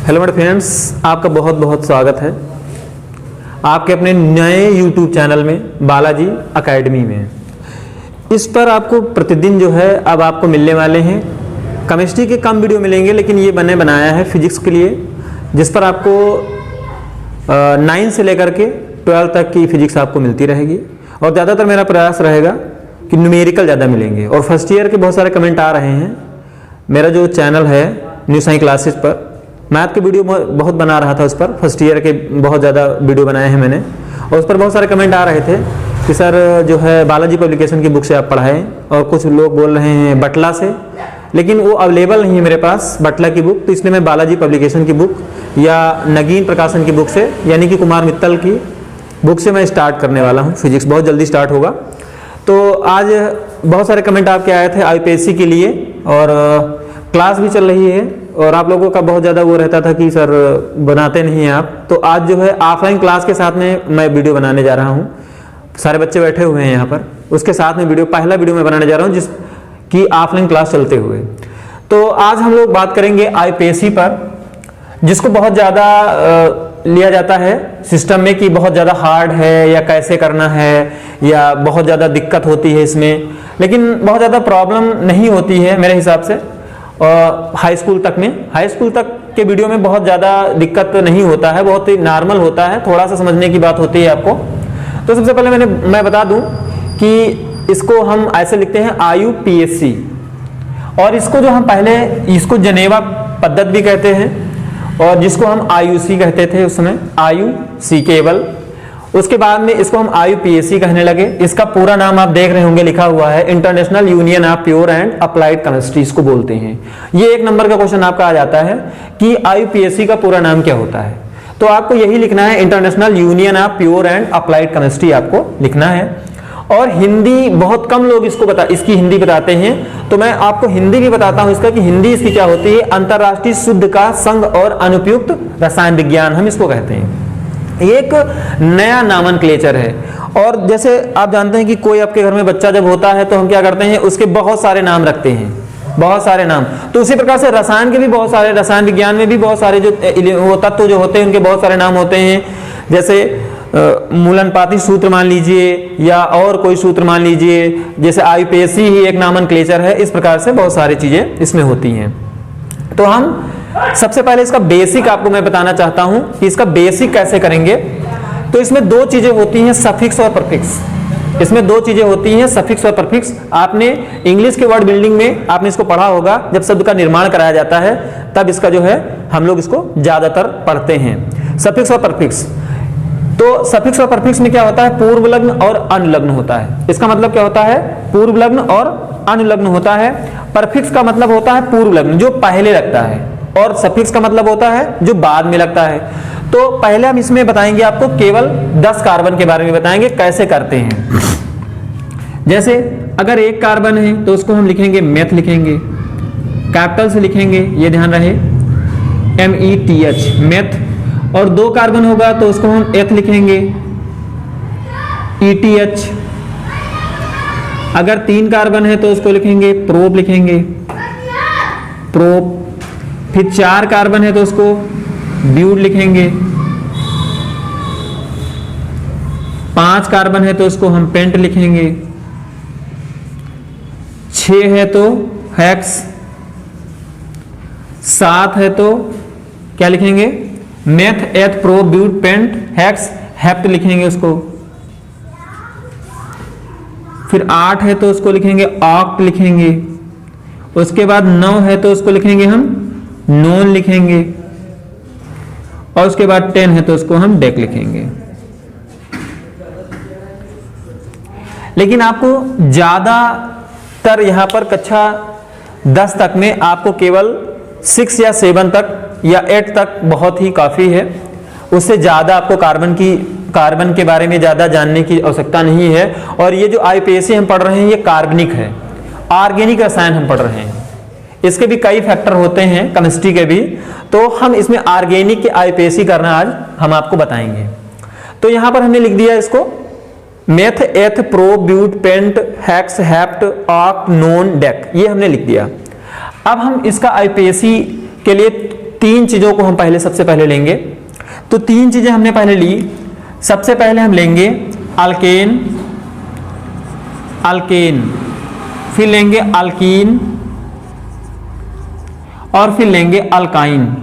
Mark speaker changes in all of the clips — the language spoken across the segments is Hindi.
Speaker 1: हेलो मेरे फ्रेंड्स, आपका बहुत बहुत स्वागत है आपके अपने नए YouTube चैनल में बालाजी एकेडमी में। इस पर आपको प्रतिदिन जो है अब आपको मिलने वाले हैं केमिस्ट्री के कम वीडियो मिलेंगे, लेकिन ये बनाया है फिजिक्स के लिए, जिस पर आपको 9 से लेकर के 12 तक की फिजिक्स आपको मिलती रहेगी। और ज़्यादातर मेरा प्रयास रहेगा कि न्यूमेरिकल ज़्यादा मिलेंगे। और फर्स्ट ईयर के बहुत सारे कमेंट आ रहे हैं। मेरा जो चैनल है न्यू साइंस क्लासेस पर मैथ के वीडियो बहुत बना रहा था, उस पर फर्स्ट ईयर के बहुत ज़्यादा वीडियो बनाए हैं मैंने, और उस पर बहुत सारे कमेंट आ रहे थे कि सर जो है बालाजी पब्लिकेशन की बुक से आप पढ़ाएं, और कुछ लोग बोल रहे हैं बटला से, लेकिन वो अवेलेबल नहीं है मेरे पास बटला की बुक। तो इसलिए मैं बालाजी पब्लिकेशन की बुक या नगीन प्रकाशन की बुक से, यानी कि कुमार मित्तल की बुक से मैं स्टार्ट करने वाला हूँ। फिजिक्स बहुत जल्दी स्टार्ट होगा। तो आज बहुत सारे कमेंट आपके आए थे IPSC के लिए, और क्लास भी चल रही है, और आप लोगों का बहुत ज़्यादा वो रहता था कि सर बनाते नहीं हैं आप। तो आज जो है ऑफलाइन क्लास के साथ में मैं वीडियो बनाने जा रहा हूँ। सारे बच्चे बैठे हुए हैं यहाँ पर, उसके साथ में पहला वीडियो मैं बनाने जा रहा हूँ जिसकी ऑफलाइन क्लास चलते हुए। तो आज हम लोग बात करेंगे IPSC पर, जिसको बहुत ज़्यादा लिया जाता है सिस्टम में कि बहुत ज़्यादा हार्ड है या कैसे करना है, या बहुत ज़्यादा दिक्कत होती है इसमें। लेकिन बहुत ज़्यादा प्रॉब्लम नहीं होती है मेरे हिसाब से। और हाई स्कूल तक के वीडियो में बहुत ज़्यादा दिक्कत नहीं होता है, बहुत ही नॉर्मल होता है, थोड़ा सा समझने की बात होती है आपको। तो सबसे पहले मैं बता दूं कि इसको हम ऐसे लिखते हैं IUPAC, और इसको जो हम पहले इसको जनेवा पद्धति भी कहते हैं, और जिसको हम IUC कहते थे उस समय, IUC केवल। उसके बाद में इसको हम IUPAC कहने लगे। इसका पूरा नाम आप देख रहे होंगे लिखा हुआ है, international union of pure and applied chemistry इसको बोलते हैं। ये 1 नंबर का क्वेश्चन आपका आ जाता है कि IUPAC का पूरा नाम क्या होता है। तो आपको यही लिखना है, international union of pure and applied chemistry आपको लिखना है। और हिंदी बहुत कम लोग इसकी हिंदी बताते हैं, तो मैं आपको हिंदी भी बताता हूं इसका कि हिंदी इसकी क्या होती है। अंतरराष्ट्रीय शुद्ध का संघ और अनुपयुक्त रसायन विज्ञान हम इसको कहते हैं। एक नया नामनक्लेचर है। और जैसे आप जानते हैं कि कोई आपके घर में बच्चा जब होता है तो हम क्या करते हैं, उसके बहुत सारे नाम रखते हैं, बहुत सारे नाम। तो उसी प्रकार से रसायन के भी बहुत सारे, रसायन विज्ञान में भी बहुत सारे जो तत्व जो होते हैं उनके बहुत सारे नाम होते हैं। जैसे मूलनपाती सूत्र मान लीजिए, या और कोई सूत्र मान लीजिए, जैसे IUPAC ही एक नामनक्लेचर है। इस प्रकार से बहुत सारी चीजें इसमें होती हैं। तो हम सबसे पहले इसका बेसिक आपको मैं बताना चाहता हूं कि इसका बेसिक कैसे करेंगे। तो इसमें 2 चीजें होती हैं, सफिक्स और प्रफिक्स। इसमें 2 चीजें होती हैं, सफिक्स और प्रफिक्स। आपने इंग्लिश के वर्ड बिल्डिंग में आपने इसको पढ़ा होगा, जब शब्द का निर्माण कराया जाता है तब इसका जो है हम लोग इसको ज्यादातर पढ़ते हैं, सफिक्स और प्रफिक्स। तो सफिक्स और प्रफिक्स में क्या होता है, पूर्व लग्न और अनुलग्न होता है। इसका मतलब क्या होता है, पूर्व लग्न और अनुलग्न होता है। प्रफिक्स का मतलब होता है पूर्व लग्न, जो पहले लगता है, और सफिक्स का मतलब होता है जो बाद में लगता है। तो पहले हम इसमें बताएंगे आपको केवल 10 कार्बन के बारे में बताएंगे कैसे करते हैं। जैसे अगर 1 कार्बन है तो उसको हम लिखेंगे मेथ, लिखेंगे कैपिटल से लिखेंगे, ये ध्यान रहे, METH मेथ। और 2 कार्बन होगा तो उसको हम एथ लिखेंगे, ETH। अगर 3 कार्बन है तो उसको लिखेंगे प्रोप, लिखेंगे प्रोप। फिर 4 कार्बन है तो उसको ब्यूट लिखेंगे। 5 कार्बन है तो उसको हम पेंट लिखेंगे। 6 है तो हेक्स। 7 है तो क्या लिखेंगे, meth, eth, pro, but, pent, hex, hept लिखेंगे उसको। फिर 8 है तो उसको लिखेंगे ऑक्ट, लिखेंगे। उसके बाद 9 है तो उसको लिखेंगे हम नोन, लिखेंगे। और उसके बाद 10 है तो उसको हम डेक लिखेंगे। लेकिन आपको ज्यादातर यहां पर कक्षा 10 तक में आपको केवल 6 या 7 तक या 8 तक बहुत ही काफी है। उससे ज्यादा आपको कार्बन के बारे में ज्यादा जानने की आवश्यकता नहीं है। और ये जो IPSC हम पढ़ रहे हैं ये कार्बनिक है, ऑर्गेनिक रसायन हम पढ़ रहे हैं। इसके भी कई फैक्टर होते हैं केमिस्ट्री के भी, तो हम इसमें ऑर्गेनिक के IPSC करना आज हम आपको बताएंगे। तो यहां पर हमने लिख दिया इसको meth, eth, pro, but, pent, hex, hept, oct, non, dec, ये हमने लिख दिया। अब हम इसका IPSC के लिए तीन चीजों को हम पहले सबसे पहले लेंगे। तो तीन चीजें हमने पहले ली। सबसे पहले हम लेंगे अल्केन, अल्केन, फिर लेंगे अल्कीन और फिर लेंगे अल्काइन।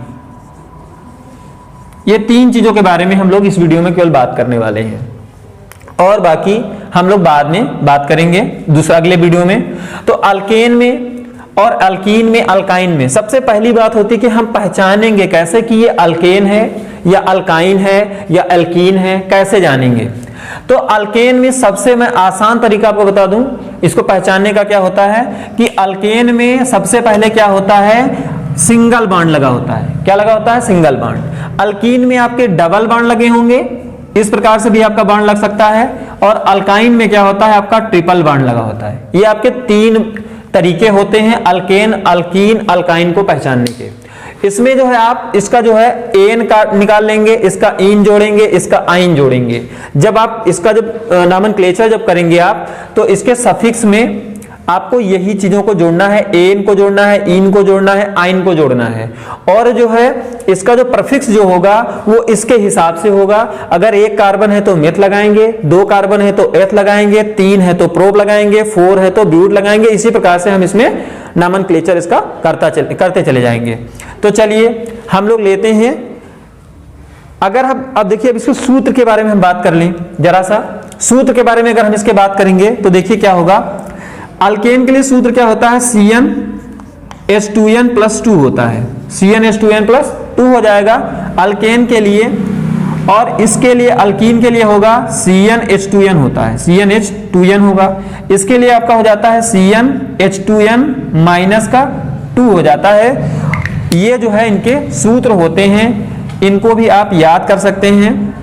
Speaker 1: ये तीन चीजों के बारे में हम लोग इस वीडियो में केवल बात करने वाले हैं, और बाकी हम लोग बाद में बात करेंगे दूसरा अगले वीडियो में। तो अल्केन में और अल्कीन में, अल्काइन में सबसे पहली बात होती है कि हम पहचानेंगे कैसे कि ये अल्केन है या अल्काइन है या एल्कीन है, कैसे जानेंगे। तो अल्केन में सबसे मैं आसान तरीका आपको बता दूं इसको पहचानने का। क्या होता है कि अल्केन में सबसे पहले क्या होता है, सिंगल बॉन्ड लगा होता है। क्या लगा होता है, सिंगल बॉन्ड। अल्कीन में आपके डबल बॉन्ड लगे होंगे, इस प्रकार से भी आपका बॉन्ड लग सकता है। और अल्काइन में क्या होता है, आपका ट्रिपल बॉन्ड लगा होता है। ये आपके तीन तरीके होते हैं अल्केन, अल्कीन, अल्काइन को पहचानने के। इसमें जो है आप इसका जो है एन का निकाल लेंगे, इसका इन जोड़ेंगे, इसका आइन जोड़ेंगे। जब आप इसका जब नामनक्लेचर जब करेंगे आप, तो इसके सफिक्स में आपको यही चीजों को जोड़ना है, एन को जोड़ना है, इन को जोड़ना है, आइन को जोड़ना है। और जो है इसका जो प्रफिक्स जो होगा वो इसके हिसाब से होगा। अगर एक कार्बन है तो मेथ लगाएंगे, दो कार्बन है तो एथ लगाएंगे, तीन है तो प्रोप लगाएंगे, फोर है तो ब्यूट लगाएंगे। इसी प्रकार से हम इसमें नामनक्लेचर इसका करते चले जाएंगे। तो चलिए हम लोग लेते हैं। अगर हम अब देखिए अब इसके सूत्र के बारे में हम बात कर लें जरा सा। सूत्र के बारे में अगर हम इसके बात करेंगे तो देखिए क्या होगा। अल्केन के लिए सूत्र क्या होता है, CnH2n+2 होता है। CnH2n+2 हो जाएगा अल्केन के लिए। और इसके लिए अल्कीन के लिए होगा CnH2n होता है, CnH2n होगा। इसके लिए आपका हो जाता है CnH2n-2 हो जाता है। ये जो है इनके सूत्र होते हैं, इनको भी आप याद कर सकते हैं।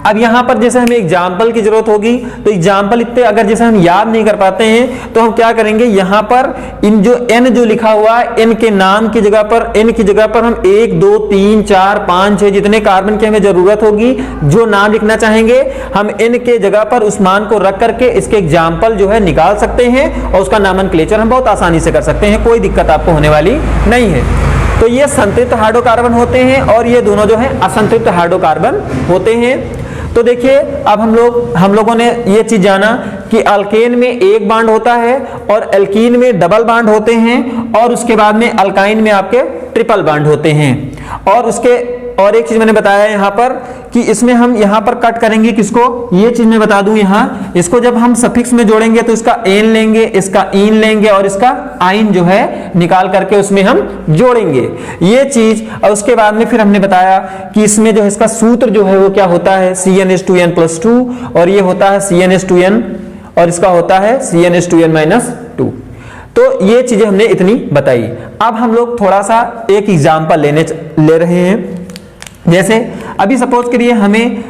Speaker 1: अब यहां पर जैसे हमें एग्जाम्पल की जरूरत होगी, तो एग्जाम्पल इतने अगर जैसे हम याद नहीं कर पाते हैं तो हम क्या करेंगे, यहां पर इन जो n जो लिखा हुआ है, n के नाम की जगह पर, n की जगह पर हम 1 2 3 4 5 6 जितने कार्बन की हमें जरूरत होगी, जो नाम लिखना चाहेंगे हम n के जगह पर उस मान को रख करके इसके एग्जाम्पल जो है निकाल सकते हैं और उसका नामनक्लेचर हम बहुत आसानी से कर सकते हैं। कोई दिक्कत आपको होने वाली नहीं है। तो ये संतृप्त हाइड्रोकार्बन होते हैं और ये दोनों जो है असंतृप्त हाइड्रोकार्बन होते हैं। तो देखिए अब हम लोगों ने ये चीज जाना कि अल्केन में एक बॉन्ड होता है और एल्कीन में डबल बॉन्ड होते हैं, और उसके बाद में अल्काइन में आपके ट्रिपल बॉन्ड होते हैं। और एक चीज मैंने बताया यहाँ पर कि इसमें हम यहाँ पर कट करेंगे किसको, ये चीज मैं बता दूं यहाँ, इसको जब हम सफिक्स में जोड़ेंगे तो इसका एन लेंगे, इसका इन लेंगे और इसका आइन जो है निकाल करके उसमें हम जोड़ेंगे ये चीज। और उसके बाद में फिर हमने बताया कि इसमें जो है इसका सूत्र जो है वो क्या होता है, CnH2n+2, और ये होता है CnH2n और इसका होता है CnH2n-2। तो ये चीजें हमने इतनी बताई। अब हम लोग थोड़ा सा एक एग्जाम्पल ले रहे हैं। जैसे अभी सपोज करिए हमें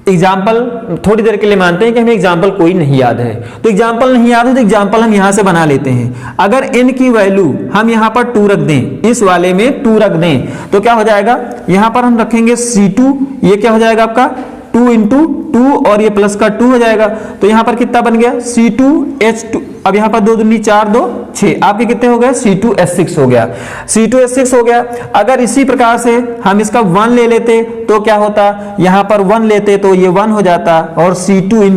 Speaker 1: एग्जाम्पल थोड़ी देर के लिए मानते हैं कि हमें एग्जाम्पल कोई नहीं याद है, तो एग्जाम्पल नहीं याद है तो एग्जाम्पल हम यहां से बना लेते हैं। अगर n की वैल्यू हम यहां पर 2 रख दें, इस वाले में 2 रख दें, तो क्या हो जाएगा, यहां पर हम रखेंगे C2, ये क्या हो जाएगा आपका 2 × 2 और ये प्लस का 2 हो जाएगा। तो यहां पर कितना बन गया C2H2, अब यहां पर 2 दूनी 4 2 6, आपके कितने हो गए C2H6 हो गया, C2H6 हो गया। अगर इसी प्रकार से हम इसका 1 ले लेते तो क्या होता, यहां पर 1 लेते तो ये 1 हो जाता और C2 ×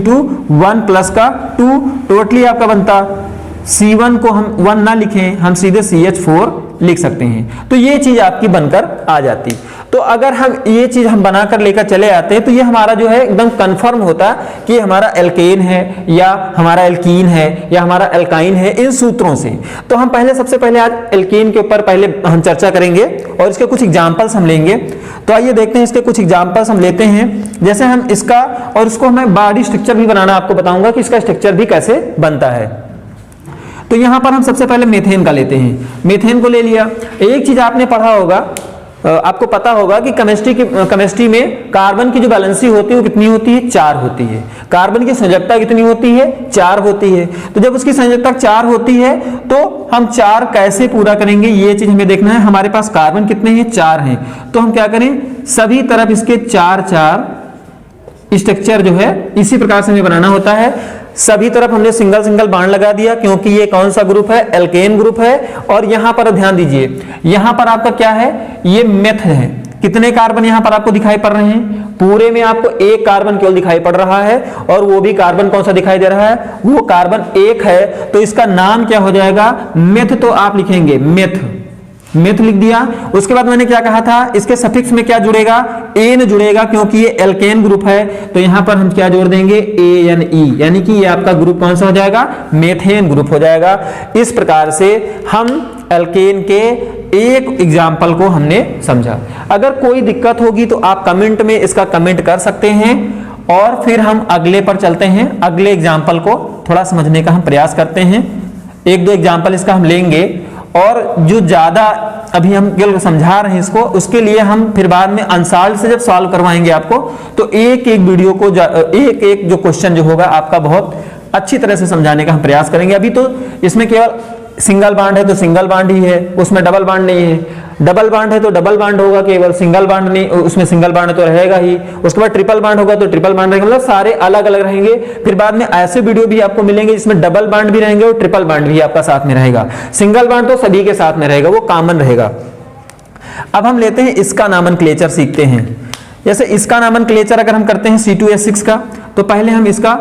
Speaker 1: 1 प्लस का 2 टोटली आपका बनता। C1 को हम 1 ना लिखें, हम सीधे CH4 लिख सकते हैं। तो ये चीज आपकी बनकर आ जाती। तो अगर हम ये चीज हम बनाकर लेकर चले आते हैं तो ये हमारा जो है एकदम कंफर्म होता कि हमारा एल्केन है या हमारा एल्कीन है या हमारा एल्काइन है इन सूत्रों से। तो हम पहले सबसे पहले आज एल्केन के ऊपर पहले हम चर्चा करेंगे और इसके कुछ एग्जाम्पल्स हम लेंगे। तो आइए देखते हैं इसके कुछ एग्जाम्पल्स हम लेते हैं। जैसे हम इसका और इसको मैं बॉडी स्ट्रक्चर भी बनाना आपको बताऊंगा कि इसका स्ट्रक्चर भी कैसे बनता है। तो यहां पर हम सबसे पहले मीथेन का लेते हैं। मीथेन को ले लिया। एक चीज आपने पढ़ा होगा, आपको पता होगा कि केमिस्ट्री में कार्बन की जो बैलेंसी होती है वो कितनी होती है, 4 होती है। कार्बन की संयोजकता कितनी होती है, 4 होती है। तो जब उसकी संयोजकता 4 होती है तो हम 4 कैसे पूरा करेंगे ये चीज हमें देखना है। हमारे पास कार्बन कितने हैं, 4 हैं। तो हम क्या करें, सभी तरफ इसके 4 4 स्ट्रक्चर जो है इसी प्रकार से हमें बनाना होता है। सभी तरफ हमने सिंगल सिंगल बाण लगा दिया, क्योंकि ये कौन सा ग्रुप है, एल्केन ग्रुप है। और यहां पर ध्यान दीजिए, यहां पर आपका क्या है, ये मेथ है। कितने कार्बन यहां पर आपको दिखाई पड़ रहे हैं, पूरे में आपको एक कार्बन केवल दिखाई पड़ रहा है, और वो भी कार्बन कौन सा दिखाई दे रहा है, वो कार्बन 1 है। तो इसका नाम क्या हो जाएगा, मेथ। तो आप लिखेंगे मेथ, मेथ लिख दिया। उसके बाद मैंने क्या कहा था, इसके सफिक्स में क्या जुड़ेगा, एन जुड़ेगा, क्योंकि ये एल्केन ग्रुप है। तो यहां पर हम क्या जोड़ देंगे, ANE, यानी कि ये आपका ग्रुप कौन सा हो जाएगा, मेथेन ग्रुप हो जाएगा। इस प्रकार से हम एल्केन के एक एग्जाम्पल को हमने समझा। अगर कोई दिक्कत होगी तो आप कमेंट में इसका कमेंट कर सकते हैं, और फिर हम अगले पर चलते हैं। अगले एग्जाम्पल को थोड़ा समझने का हम प्रयास करते हैं। एक दो एग्जाम्पल इसका हम लेंगे, और जो ज्यादा अभी हम केवल समझा रहे हैं इसको, उसके लिए हम फिर बाद में अनसॉल्व से जब सॉल्व करवाएंगे आपको, तो एक एक वीडियो को एक एक जो क्वेश्चन जो होगा आपका बहुत अच्छी तरह से समझाने का हम प्रयास करेंगे। अभी तो इसमें केवल सिंगल बांड है तो सिंगल बांड ही है, उसमें डबल बांड नहीं है। डबल बांड है तो डबल बांड होगा, केवल सिंगल बांड नहीं, उसमें सिंगल बांड तो रहेगा ही। उसके बाद ट्रिपल बांड होगा तो ट्रिपल बांड रहेगा, मतलब सारे अलग अलग रहेंगे। फिर बाद में ऐसे वीडियो भी आपको मिलेंगे जिसमें डबल बांड भी रहेंगे और ट्रिपल बांड भी आपका साथ में रहेगा। सिंगल बांड तो सभी के साथ में रहेगा, वो कॉमन रहेगा। अब हम लेते हैं इसका नॉमेनक्लेचर सीखते हैं। जैसे इसका नॉमेनक्लेचर अगर हम करते हैं C2H6 का, तो पहले हम इसका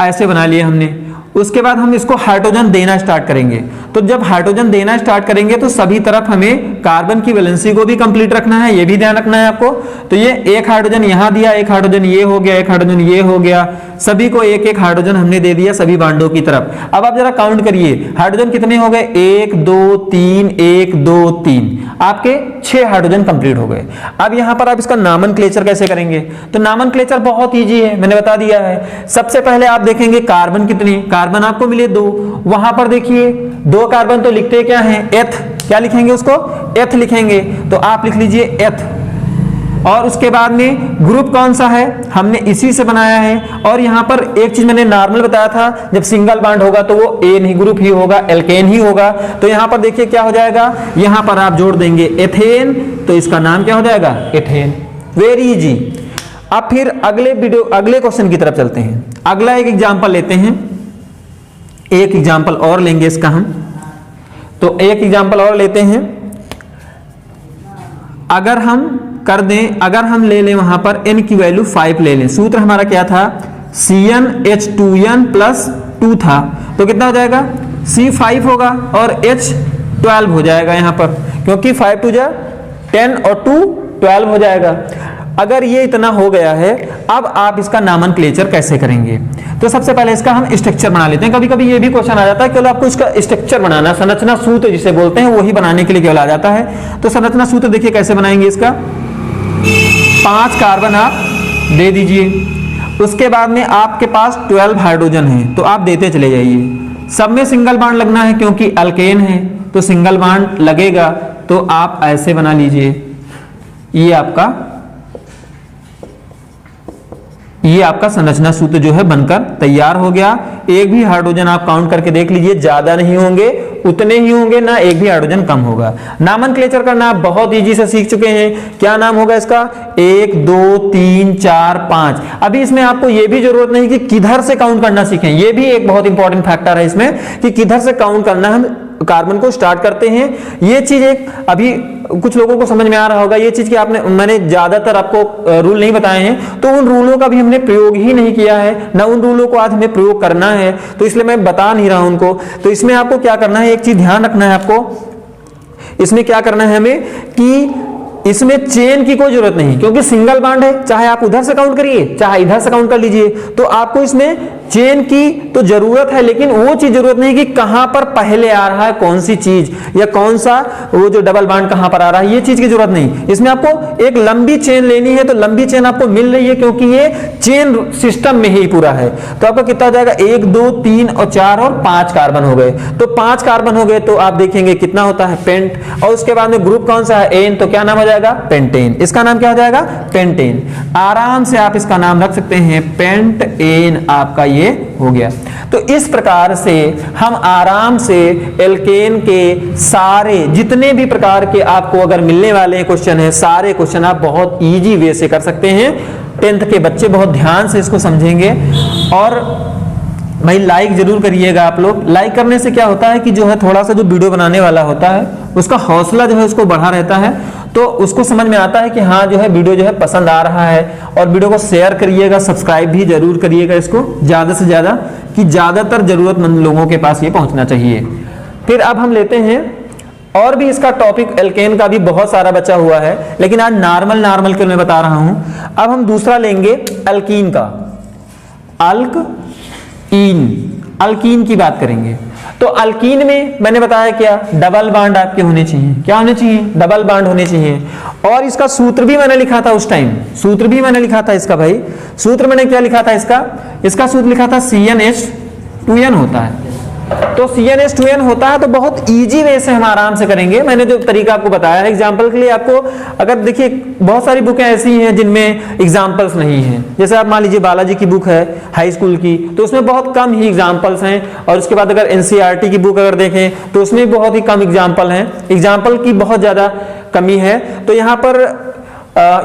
Speaker 1: ऐसे बना लिए हमने। उसके बाद हम इसको हाइड्रोजन देना स्टार्ट करेंगे। तो जब हाइड्रोजन देना स्टार्ट करेंगे तो सभी तरफ हमें कार्बन की वैलेंसी को भी कंप्लीट रखना है, ये भी ध्यान रखना है आपको। तो ये एक हाइड्रोजन यहां दिया, एक हाइड्रोजन ये हो गया, एक हाइड्रोजन ये हो गया, सभी को एक एक हाइड्रोजन हमने दे दिया सभी बांडों की तरफ। अब आप जरा काउंट करिए, हाइड्रोजन कितने हो गए, 1 2 3 1 2 3, आपके 6 हाइड्रोजन कंप्लीट हो गए। अब यहां पर आप इसका नॉमेनक्लेचर कैसे करेंगे, तो नॉमेनक्लेचर बहुत इजी है, मैंने बता दिया है। सबसे पहले आप देखेंगे कार्बन कितने, कार्बन आपको मिले 2, वहां पर देखिए 2 कार्बन तो लिखते क्या है, एथ, क्या लिखेंगे उसको, एथ लिखेंगे। तो आप लिख लीजिए एथ। और उसके बाद में ग्रुप कौन सा है, हमने इसी से बनाया है। और यहां पर एक चीज मैंने नॉर्मल बताया था, जब सिंगल बॉन्ड होगा तो वो एन ही ग्रुप ही होगा, एल्केन ही होगा। तो यहां पर देखिए क्या हो जाएगा, यहां पर आप जोड़ देंगे एथेन, तो इसका नाम क्या हो जाएगा, एथेन। Very easy. अब फिर अगले क्वेश्चन की तरफ चलते हैं। अगला एक एग्जाम्पल लेते हैं, एक एग्जाम्पल और लेंगे इसका हम। तो एक एग्जाम्पल और लेते हैं। अगर हम कर दें, अगर हम ले लें वहां पर n की वैल्यू 5 ले लें, सूत्र हमारा क्या था, CnH2n+2 था, तो कितना हो जाएगा, C5 होगा और H12 हो जाएगा यहां पर, क्योंकि 5 2 10 और 2 12 हो जाएगा। अगर ये इतना हो गया है, अब आप इसका नॉमेनक्लेचर कैसे करेंगे। तो सबसे पहले इसका हम स्ट्रक्चर बना लेते हैं। कभी कभी ये भी क्वेश्चन आ जाता है, केवल आपको इसका स्ट्रक्चर बनाना, संरचना सूत्र जिसे बोलते हैं, वही बनाने के लिए केवल आ जाता है। तो संरचना सूत्र देखिए कैसे बनाएंगे इसका। 5 कार्बन आप दे दीजिए, उसके बाद में आपके पास 12 हाइड्रोजन है, तो आप देते चले जाइए। सब में सिंगल बॉन्ड लगना है, क्योंकि अल्केन है तो सिंगल बॉन्ड लगेगा। तो आप ऐसे बना लीजिए, ये आपका संरचना सूत्र जो है बनकर तैयार हो गया। एक भी हाइड्रोजन आप काउंट करके देख लीजिए, ज्यादा नहीं होंगे, उतने ही होंगे, ना एक भी हाइड्रोजन कम होगा। नॉमेनक्लेचर करना आप बहुत इजी से सीख चुके हैं। क्या नाम होगा इसका, 1 2 3 4 5। अभी इसमें आपको ये भी जरूरत नहीं कि किधर से काउंट करना सीखें, ये भी एक बहुत इंपॉर्टेंट फैक्टर है इसमें कि किधर से काउंट करना हम कार्बन को स्टार्ट करते हैं। ये चीज एक अभी कुछ लोगों को समझ में आ रहा होगा, ये चीज कि मैंने ज्यादातर आपको रूल नहीं बताए हैं, तो उन रूलों का भी हमने प्रयोग ही नहीं किया है, ना उन रूलों को आज हमें प्रयोग करना है, तो इसलिए मैं बता नहीं रहा हूं उनको। तो इसमें आपको क्या करना है, एक चीज ध्यान रखना है आपको, इसमें क्या करना है हमें कि इसमें चेन की कोई जरूरत नहीं, क्योंकि सिंगल बॉन्ड है, चाहे आप उधर से काउंट करिए चाहे इधर से काउंट कर लीजिए, तो आपको इसमें चेन की तो जरूरत है, लेकिन वो चीज जरूरत नहीं कि कहां पर पहले आ रहा है कौन सी चीज, या कौन सा वो जो डबल बॉन्ड कहां पर आ रहा है, ये चीज की जरूरत नहीं। इसमें आपको एक लंबी चेन लेनी है, तो लंबी चेन आपको मिल रही है, क्योंकि ये चेन सिस्टम में ही पूरा है। तो आपका कितना हो जाएगा, 1 2 3 और 4 और 5 कार्बन हो गए। तो 5 कार्बन हो गए, तो आप देखेंगे कितना होता है, पेंट। और उसके बाद में ग्रुप कौन सा है, एन, तो क्या नाम हो जाएगा, पेंटेन। इसका नाम क्या हो जाएगा, पेंटेन। आराम से आप इसका नाम रख सकते हैं, पेंट एन, आपका ये हो गया। तो इस प्रकार से हम आराम से एल्केन के सारे जितने भी प्रकार के आपको अगर मिलने वाले क्वेश्चन है, सारे क्वेश्चन आप बहुत इजी वे से कर सकते हैं। 10th के बच्चे बहुत ध्यान से इसको समझेंगे और भाई लाइक जरूर करिएगा आप लोग। लाइक करने से क्या होता है कि जो है थोड़ा सा जो वीडियो बनाने वाला होता है उसका हौसला जो है उसको बढ़ा रहता है, तो उसको समझ में आता है कि हाँ जो है वीडियो जो है पसंद आ रहा है। और वीडियो को शेयर करिएगा, सब्सक्राइब भी जरूर करिएगा इसको ज़्यादा से ज़्यादा, कि ज़्यादातर ज़रूरतमंद लोगों के पास ये पहुँचना चाहिए। फिर अब हम लेते हैं और भी इसका टॉपिक एल्केन का भी बहुत सारा बचा हुआ है, लेकिन आज नॉर्मल के मैं बता रहा हूं। अब हम दूसरा लेंगे अल्कीन का, अल्कीन की बात करेंगे। तो अल्कीन में मैंने बताया क्या, डबल बॉन्ड आपके होने चाहिए। क्या होने चाहिए? डबल बॉन्ड होने चाहिए। और इसका सूत्र भी मैंने लिखा था उस टाइम, सूत्र भी मैंने लिखा था इसका भाई। सूत्र मैंने क्या लिखा था इसका सूत्र लिखा था CnH2n होता है। तो CnH2n होता है, तो बहुत इजी वे से हम आराम से करेंगे। मैंने जो तरीका आपको बताया है एग्जांपल के लिए आपको, अगर देखिए बहुत सारी बुकें ऐसी हैं जिनमें एग्जांपल्स नहीं हैं। जैसे आप मान लीजिए बालाजी की बुक है हाई स्कूल की, तो उसमें बहुत कम ही एग्जांपल्स हैं। और उसके बाद अगर NCERT की बुक अगर देखें तो उसमें बहुत ही कम एग्जाम्पल हैं, एग्जाम्पल की बहुत ज्यादा कमी है। तो यहाँ पर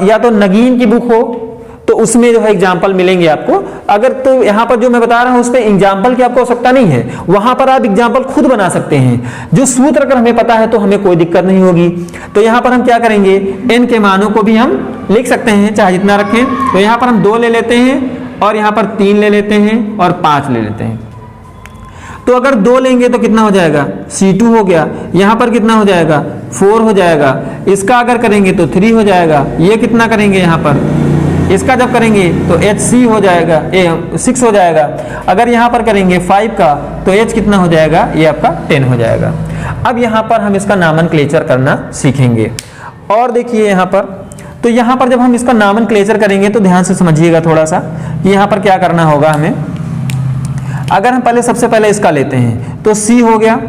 Speaker 1: या तो नगीन की बुक हो तो उसमें जो है एग्जाम्पल मिलेंगे आपको। अगर तो यहाँ पर जो मैं बता रहा हूं उसमें एग्जाम्पल की आपको आवश्यकता नहीं है, वहां पर आप एग्जाम्पल खुद बना सकते हैं। जो सूत्र अगर हमें पता है तो हमें कोई दिक्कत नहीं होगी। तो यहाँ पर हम क्या करेंगे, n के मानों को भी हम लिख सकते हैं चाहे जितना रखें। तो यहाँ पर हम 2 ले लेते हैं और यहाँ पर 3 ले लेते हैं और 5 ले लेते हैं। तो अगर 2 लेंगे तो कितना हो जाएगा, C2 हो गया। यहाँ पर कितना हो जाएगा, 4 हो जाएगा। इसका अगर करेंगे तो 3 हो जाएगा। ये कितना करेंगे यहाँ पर, इसका जब करेंगे तो HC हो जाएगा, 6 हो जाएगा। अगर यहाँ पर करेंगे 5 का तो H कितना हो जाएगा, ये आपका 10 हो जाएगा। अब यहाँ पर हम इसका नॉमेनक्लेचर करना सीखेंगे। और देखिए यहाँ पर, तो यहाँ पर जब हम इसका नॉमेनक्लेचर करेंगे तो ध्यान से समझिएगा थोड़ा सा कि यहाँ पर क्या करना होगा हमें। अगर हम पहले सबसे पहले इसका लेते हैं तो C हो गया,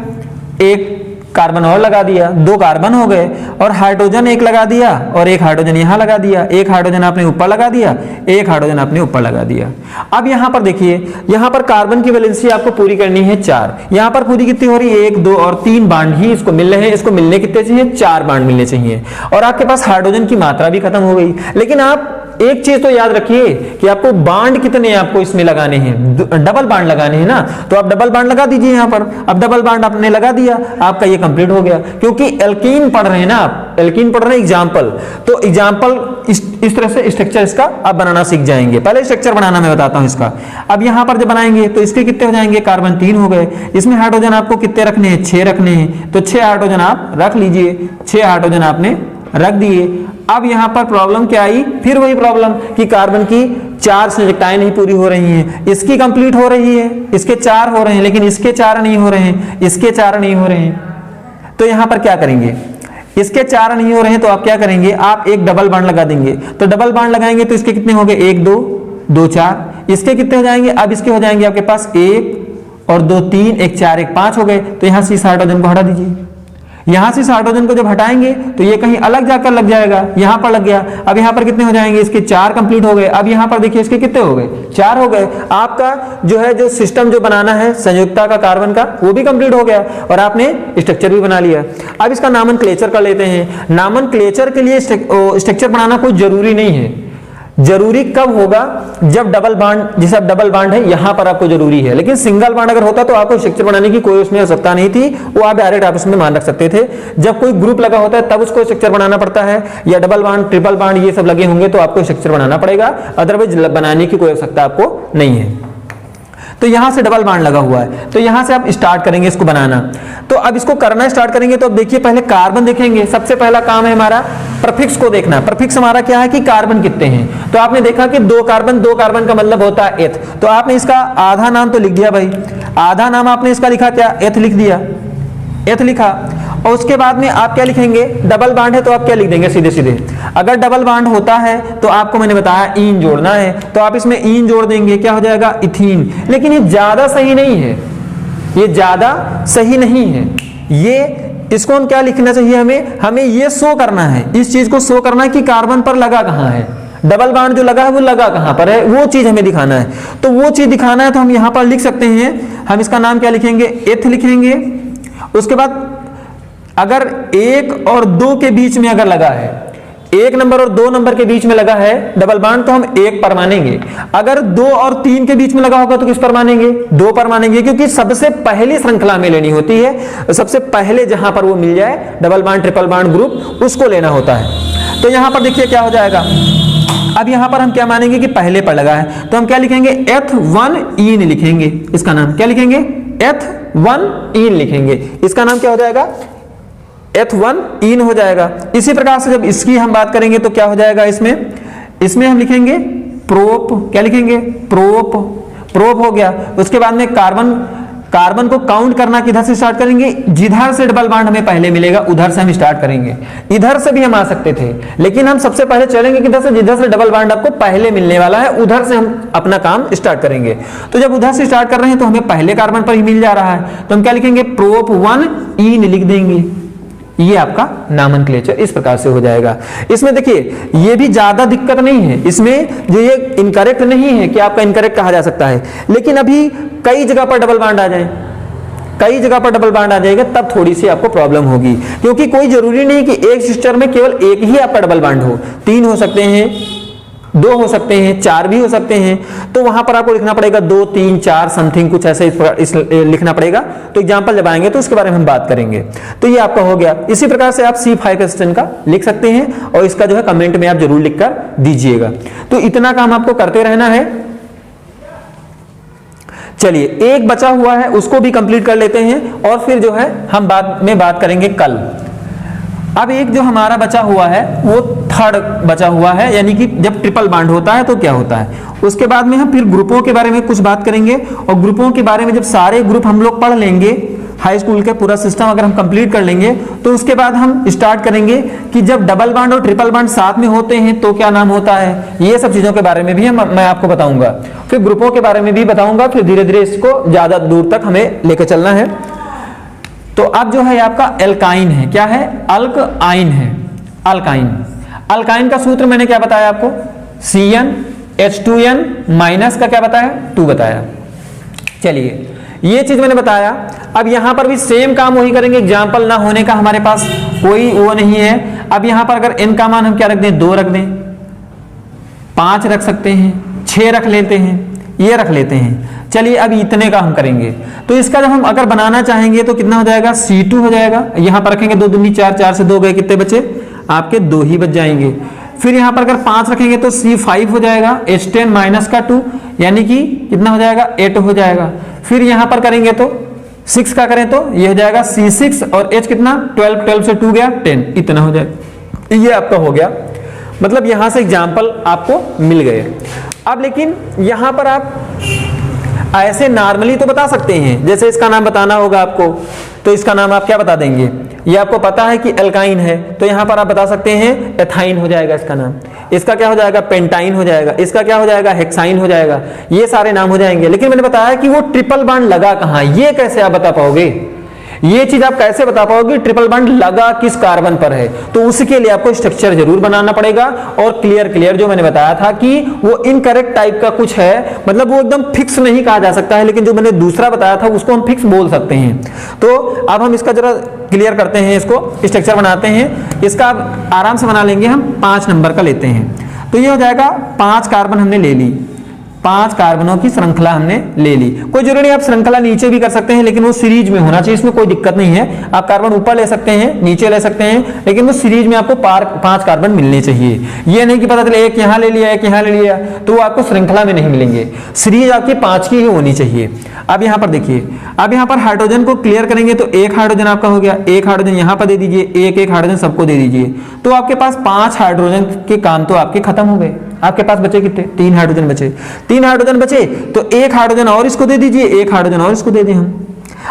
Speaker 1: एक कार्बन और लगा दिया, 2 कार्बन हो गए। और हाइड्रोजन 1 लगा दिया और 1 हाइड्रोजन यहां लगा दिया। 1 हाइड्रोजन आपने ऊपर लगा दिया, 1 हाइड्रोजन आपने ऊपर लगा दिया। अब यहां पर देखिए, यहां पर कार्बन की वैलेंसी आपको पूरी करनी है 4। यहां पर पूरी कितनी हो रही है, 1 2 और 3 बांड ही इसको मिल रहे हैं। इसको मिलने कितने चाहिए, 4 बांड मिलने चाहिए। और आपके पास हाइड्रोजन की मात्रा भी खत्म हो गई। लेकिन आप एक चीज तो याद रखिए कि आपको बांड कितने आपको इसमें लगाने हैं, डबल बांड लगाने हैं ना। तो आप डबल बांड लगा दीजिए यहाँ पर। अब डबल बांड आपने लगा दिया, आपका ये कंप्लीट हो गया। क्योंकि एल्कीन पढ़ रहे हैं ना आप, एल्कीन पढ़ रहे हैं एग्जाम्पल, तो एग्जाम्पल इस तरह से स्ट्रक्चर इसका आप बनाना सीख जाएंगे। पहले स्ट्रक्चर बनाना मैं बताता हूं इसका। अब यहाँ पर जब बनाएंगे तो इसके कितने हो जाएंगे, कार्बन 3 हो गए। इसमें हाइड्रोजन आपको कितने रखने हैं, 6 रखने हैं। तो 6 हाइड्रोजन आप रख लीजिए, 6 हाइड्रोजन आपने रख दिए। अब यहां पर प्रॉब्लम क्या आई, फिर वही प्रॉब्लम कि कार्बन की 4 संयोजकताएं नहीं पूरी हो रही हैं। इसकी कंप्लीट हो रही है, इसके 4 हो रहे हैं, लेकिन इसके 4 नहीं हो रहे हैं, इसके 4 नहीं हो रहे हैं। तो यहां पर क्या करेंगे, इसके 4 नहीं हो रहे हैं तो आप क्या करेंगे, आप एक डबल बांड लगा देंगे। तो डबल बांड लगाएंगे तो इसके कितने हो गए, 1 2 2 4। इसके कितने हो जाएंगे, अब इसके हो जाएंगे आपके पास 1 और 2 3, 1 4 1 5 हो गए। तो यहां से इस हाइड्रोजन को हटा दीजिए। यहां से इस हाइड्रोजन को जब हटाएंगे तो ये कहीं अलग जाकर लग जाएगा, यहां पर लग गया। अब यहां पर कितने हो जाएंगे, इसके 4 कंप्लीट हो गए। अब यहां पर देखिए इसके कितने हो गए, 4 हो गए। आपका जो है जो सिस्टम जो बनाना है संयुक्ता का कार्बन का, वो भी कंप्लीट हो गया और आपने स्ट्रक्चर भी बना लिया। अब इसका नॉमेनक्लेचर कर लेते हैं। नॉमेनक्लेचर के लिए स्ट्रक्चर बनाना कोई जरूरी नहीं है। जरूरी कब होगा, जब डबल बांड, जैसे अब डबल बांड है यहां पर आपको जरूरी है। लेकिन सिंगल बांड अगर होता तो आपको स्ट्रक्चर बनाने की कोई उसमें आवश्यकता नहीं थी, वो आप डायरेक्ट आपस में मान रख सकते थे। जब कोई ग्रुप लगा होता है तब उसको स्ट्रक्चर बनाना पड़ता है, या डबल बांड ट्रिपल बांड ये सब लगे होंगे तो आपको स्ट्रक्चर बनाना पड़ेगा, अदरवाइज बनाने की कोई आवश्यकता आपको नहीं है। तो यहां से डबल बांड लगा हुआ है, तो यहां से आप स्टार्ट करेंगे इसको बनाना। तो अब इसको करना स्टार्ट करेंगे तो अब देखिए पहले कार्बन देखेंगे। सबसे पहला काम है हमारा प्रफिक्स को देखना। प्रफिक्स हमारा क्या है कि कार्बन कितने हैं। तो आपने देखा कि 2 कार्बन का मतलब होता है एथ। तो आपने इसका आधा नाम तो लिख दिया भाई, आधा नाम आपने इसका लिखा क्या, एथ लिख दिया, एथ लिखा। और उसके बाद में आप क्या लिखेंगे, डबल बांड है तो आप क्या लिख देंगे सीधे सीधे। अगर डबल बांड होता है तो आपको मैंने बताया ईन जोड़ना है, तो आप इसमें ईन जोड़ देंगे, क्या हो जाएगा, इथीन। लेकिन ये ज्यादा सही नहीं है, ये ज्यादा सही नहीं है। ये इसको हम क्या लिखना चाहिए, हमें ये शो करना है, इस चीज को शो करना है कि कार्बन पर लगा कहां है, डबल बांड जो लगा है वो लगा कहां पर है, वो चीज हमें दिखाना है। तो वो चीज दिखाना है तो हम यहां पर लिख सकते हैं, हम इसका नाम क्या लिखेंगे, एथ लिखेंगे। उसके बाद अगर 1 और 2 के बीच में अगर लगा है, 1 नंबर और 2 नंबर के बीच में लगा है डबल बॉन्ड तो हम 1 पर मानेंगे। अगर 2 और 3 के बीच में लगा होगा तो किस पर मानेंगे? 2 पर मानेंगे, क्योंकि सबसे पहली श्रृंखला में लेनी होती है, सबसे पहले जहां पर वो मिल जाए double bond triple bond group उसको लेना होता है। तो यहां पर देखिए क्या हो जाएगा, अब यहां पर हम क्या मानेंगे कि पहले पर लगा है, तो हम क्या लिखेंगे? Eth1ene लिखेंगे। इसका नाम क्या लिखेंगे? Eth1ene लिखेंगे। इसका नाम क्या हो जाएगा? Eth1ene हो जाएगा। इसी प्रकार से जब इसकी हम बात करेंगे तो क्या हो जाएगा? इसमें हम लिखेंगे प्रोप। क्या लिखेंगे? प्रोप हो गया। उसके बाद में कार्बन को काउंट करना किधर से स्टार्ट करेंगे? जिधर से डबल बॉन्ड हमें पहले मिलेगा उधर से हम स्टार्ट करेंगे। इधर से भी हम आ सकते थे, लेकिन हम सबसे पहले चलेंगे किधर से? जिधर से डबल बॉन्ड आपको पहले मिलने वाला है उधर से हम अपना काम स्टार्ट करेंगे। तो जब उधर से स्टार्ट कर रहे हैं तो हमें पहले कार्बन पर ही मिल जा रहा है, तो हम क्या लिखेंगे? Prop1ene लिख देंगे। ये आपका नामनक्लेचर इस प्रकार से हो जाएगा। इसमें देखिए ये भी ज्यादा दिक्कत नहीं है, इसमें जो ये इनकरेक्ट नहीं है कि आपका इनकरेक्ट कहा जा सकता है, लेकिन अभी कई जगह पर डबल बॉन्ड आ जाए, कई जगह पर डबल बॉन्ड आ जाएगा तब थोड़ी सी आपको प्रॉब्लम होगी, क्योंकि कोई जरूरी नहीं कि एक सिस्टर में केवल एक ही आपका डबल बॉन्ड हो, 3 हो सकते हैं, 2 हो सकते हैं, 4 भी हो सकते हैं। तो वहां पर आपको लिखना पड़ेगा 2, 3, 4 समथिंग कुछ ऐसे लिखना पड़ेगा। तो एग्जांपल जब आएंगे तो उसके बारे में हम बात करेंगे। तो ये आपका हो गया। इसी प्रकार से आप C5 स्टेन का लिख सकते हैं और इसका जो है कमेंट में आप जरूर लिखकर दीजिएगा। तो इतना काम आपको करते रहना है। चलिए एक बचा हुआ है उसको भी कंप्लीट कर लेते हैं और फिर जो है हम बाद में बात करेंगे कल। अब एक जो हमारा बचा हुआ है वो थर्ड बचा हुआ है, यानी कि जब ट्रिपल बॉन्ड होता है तो क्या होता है। उसके बाद में हम फिर ग्रुपों के बारे में कुछ बात करेंगे और ग्रुपों के बारे में जब सारे ग्रुप हम लोग पढ़ लेंगे, हाई स्कूल का पूरा सिस्टम अगर हम कंप्लीट कर लेंगे तो उसके बाद हम स्टार्ट करेंगे कि जब डबल बॉन्ड और ट्रिपल बॉन्ड साथ में होते हैं तो क्या नाम होता है। ये सब चीजों के बारे में भी मैं आपको बताऊंगा, फिर ग्रुपों के बारे में भी बताऊंगा, फिर धीरे धीरे इसको ज्यादा दूर तक हमें लेकर चलना है। तो अब जो है आपका एल्काइन है, क्या है? अल्काइन है। अल्काइन का सूत्र मैंने क्या बताया आपको? CnH2n माइनस का क्या बताया? 2 बताया। चलिए ये चीज मैंने बताया। अब यहां पर भी सेम काम वही करेंगे, एग्जाम्पल ना होने का हमारे पास कोई वो नहीं है। अब यहां पर अगर n का मान हम क्या रख दें? 2 रख दें, 5 रख सकते हैं, 6 रख लेते हैं, ये रख लेते हैं। चलिए अब इतने का हम करेंगे तो इसका जब हम अगर बनाना चाहेंगे तो कितना हो जाएगा? C2 हो जाएगा। यहां पर रखेंगे 2 दूनी 4, 4 से 2 गए, कितने बचे? आपके 2 ही बच जाएंगे। फिर यहां पर अगर 5 रखेंगे तो C5 हो जाएगा, H10 माइनस का 2 यानी कि कितना हो जाएगा? 8 हो जाएगा। फिर यहां पर करेंगे तो 6 का करें तो ये हो जाएगा C6 और H कितना? 12, 12 से 2 गया 10, इतना हो जाएगा। ये आपका हो गया, मतलब यहां से एग्जाम्पल आपको मिल गए। अब लेकिन यहां पर आप ऐसे नॉर्मली तो बता सकते हैं, जैसे इसका नाम बताना होगा आपको तो इसका नाम आप क्या बता देंगे? ये आपको पता है कि एल्काइन है तो यहां पर आप बता सकते हैं एथाइन हो जाएगा इसका नाम, इसका क्या हो जाएगा? पेंटाइन हो जाएगा, इसका क्या हो जाएगा? हेक्साइन हो जाएगा। ये सारे नाम हो जाएंगे। लेकिन मैंने बताया कि वो ट्रिपल बॉन्ड लगा कहां, ये कैसे आप बता पाओगे? ये चीज आप कैसे बता पाओगे ट्रिपल बॉन्ड लगा किस कार्बन पर है? तो उसके लिए आपको स्ट्रक्चर जरूर बनाना पड़ेगा और क्लियर जो मैंने बताया था कि वो इनकरेक्ट टाइप का कुछ है, मतलब वो एकदम फिक्स नहीं कहा जा सकता है, लेकिन जो मैंने दूसरा बताया था उसको हम फिक्स बोल सकते हैं। तो अब हम इसका जरा क्लियर करते हैं, इसको स्ट्रक्चर बनाते हैं। इसका आराम से बना लेंगे हम। 5 नंबर का लेते हैं तो ये हो जाएगा 5 कार्बन हमने ले ली, 5 कार्बनों की श्रृंखला हमने ले ली। कोई जरूरी नहीं आप श्रृंखला नीचे भी कर सकते हैं, लेकिन वो सीरीज में होना चाहिए, इसमें कोई दिक्कत नहीं है। आप कार्बन ऊपर ले सकते हैं, नीचे ले सकते हैं, लेकिन वो सीरीज में आपको 5 कार्बन मिलने चाहिए। ये नहीं कि पता चले एक यहां ले लिया, एक यहां ले लिया, तो वो आपको श्रृंखला में नहीं मिलेंगे। सीरीज आपकी 5 की ही होनी चाहिए। अब यहां पर देखिए, अब यहां पर हाइड्रोजन को क्लियर करेंगे तो एक हाइड्रोजन आपका हो गया, एक हाइड्रोजन यहां पर दे दीजिए, एक हाइड्रोजन सबको दे दीजिए, तो आपके पास 5 हाइड्रोजन के काम तो आपके खत्म हो गए। आपके पास बचे कितने? 3 हाइड्रोजन बचे। 3 हाइड्रोजन बचे तो एक हाइड्रोजन और इसको दे दीजिए, एक हाइड्रोजन और इसको दे दें हम।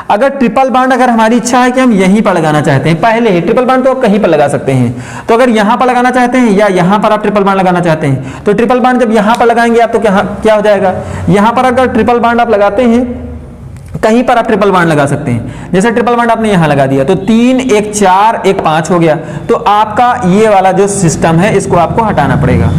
Speaker 1: अगर ट्रिपल बॉन्ड अगर हमारी इच्छा है कि हम यहीं पर लगाना चाहते हैं, पहले ही ट्रिपल बॉन्ड तो आप कहीं पर लगा सकते हैं, तो अगर यहां पर लगाना चाहते हैं या यहां पर आप ट्रिपल बॉन्ड लगाना चाहते हैं तो ट्रिपल बॉन्ड जब यहां पर लगाएंगे आप तो क्या हो जाएगा? यहां पर अगर ट्रिपल बॉन्ड आप लगाते हैं कहीं पर आप ट्रिपल बॉन्ड लगा सकते हैं। जैसे ट्रिपल बॉन्ड आपने यहां लगा दिया तो 3, 1, 4, 1, 5 हो गया। तो आपका ये वाला जो सिस्टम है इसको आपको हटाना पड़ेगा।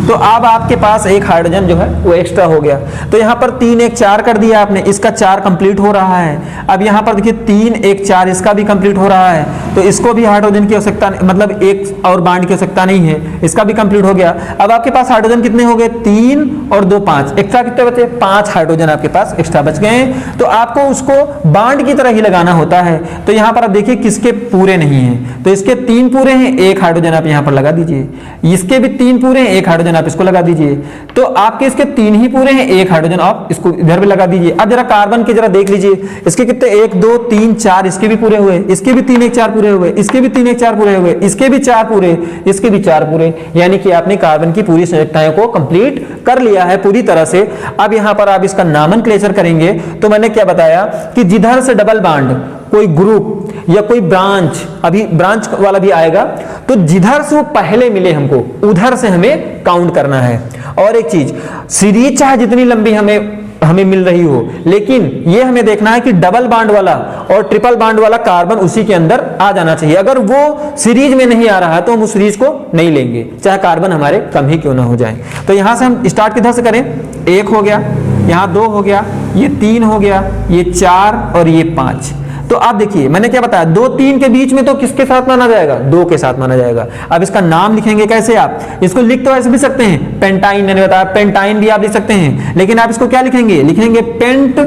Speaker 1: तो अब आपके पास एक हाइड्रोजन जो है वो एक्स्ट्रा हो गया। तो यहाँ पर 3 1 4 कर दिया आपने, इसका 4 कंप्लीट हो रहा है। अब यहाँ पर देखिए 3 1 4 इसका भी कंप्लीट हो रहा है, तो इसको भी हाइड्रोजन की आवश्यकता, मतलब एक और बॉन्ड की आवश्यकता नहीं है, इसका भी कंप्लीट हो गया। अब आपके पास हाइड्रोजन कितने हो गए? 3 और 2 5, एक्स्ट्रा कितने बचे? 5 हाइड्रोजन आपके पास एक्स्ट्रा बच गए। तो आपको उसको बॉन्ड की तरह ही लगाना होता है। तो यहाँ पर आप देखिए किसके पूरे नहीं है, तो इसके 3 पूरे हैं, 1 हाइड्रोजन आप यहाँ पर लगा दीजिए। इसके भी 3 पूरे हैं, 1 हाइड्रोजन आप इसको लगा दीजिए। तो आपके इसके 3 ही पूरे हैं, 1 हाइड्रोजन आप इसको इधर भी लगा दीजिए। अब जरा कार्बन के जरा देख लीजिए, इसके कितने 1 2 3 4, इसके भी पूरे हुए, इसके भी 3 1 4 पूरे हुए, इसके भी 3 1 4 पूरे हुए, इसके भी 4 पूरे, इसके भी 4 पूरे, यानी कि आपने कार्बन की पूरी संयुक्ताएं को कंप्लीट कर लिया है पूरी तरह से। अब यहां पर आप इसका नामनक्लेचर करेंगे, तो मैंने क्या बताया कि जिधर से डबल बॉन्ड, कोई ग्रुप या कोई ब्रांच, अभी ब्रांच वाला भी आएगा, तो जिधर से वो पहले मिले हमको उधर से हमें काउंट करना है। और एक चीज, सीरीज चाहे जितनी लंबी हमें मिल रही हो, लेकिन ये हमें देखना है कि डबल बॉन्ड वाला और ट्रिपल बॉन्ड वाला कार्बन उसी के अंदर आ जाना चाहिए। अगर वो सीरीज में नहीं आ रहा है तो हम उस सीरीज को नहीं लेंगे, चाहे कार्बन हमारे कम ही क्यों ना हो जाए। तो यहां से हम स्टार्ट किधर से करें? 1 हो गया, यहां 2 हो गया, ये 3 हो गया, ये 4 और ये 5। तो आप देखिए मैंने क्या बताया, 2 3 के बीच में तो किसके साथ माना जाएगा? 2 के साथ माना जाएगा। अब इसका नाम लिखेंगे कैसे? आप इसको लिख तो ऐसे भी सकते हैं, पेंटाइन, मैंने बताया पेंटाइन भी आप लिख सकते हैं, लेकिन आप इसको क्या लिखेंगे? लिखेंगे पेंट,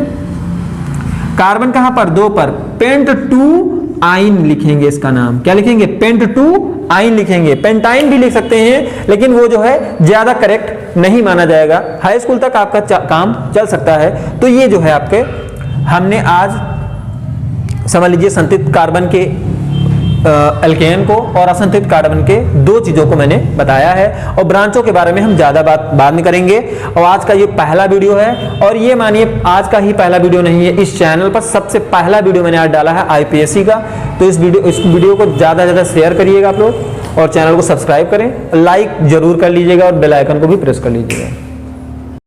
Speaker 1: कार्बन कहां पर? 2 पर, पेंट 2 आइन लिखेंगे। इसका नाम क्या लिखेंगे? पेंट 2 आइन लिखेंगे। पेंटाइन भी लिख सकते हैं, लेकिन वो जो है ज्यादा करेक्ट नहीं माना जाएगा। हाई स्कूल तक आपका काम चल सकता है। तो ये जो है आपके, हमने आज समझ लीजिए संतृप्त कार्बन के एल्केन को और असंतृप्त कार्बन के 2 चीजों को मैंने बताया है, और ब्रांचों के बारे में हम ज्यादा बात बाद में करेंगे। और आज का ये पहला वीडियो है, और ये मानिए आज का ही पहला वीडियो नहीं है, इस चैनल पर सबसे पहला वीडियो मैंने आज डाला है IPSC का। तो इस वीडियो को ज्यादा से ज्यादा शेयर करिएगा आप लोग, और चैनल को सब्सक्राइब करें, लाइक जरूर कर लीजिएगा, और बेल आइकन को भी प्रेस कर लीजिएगा।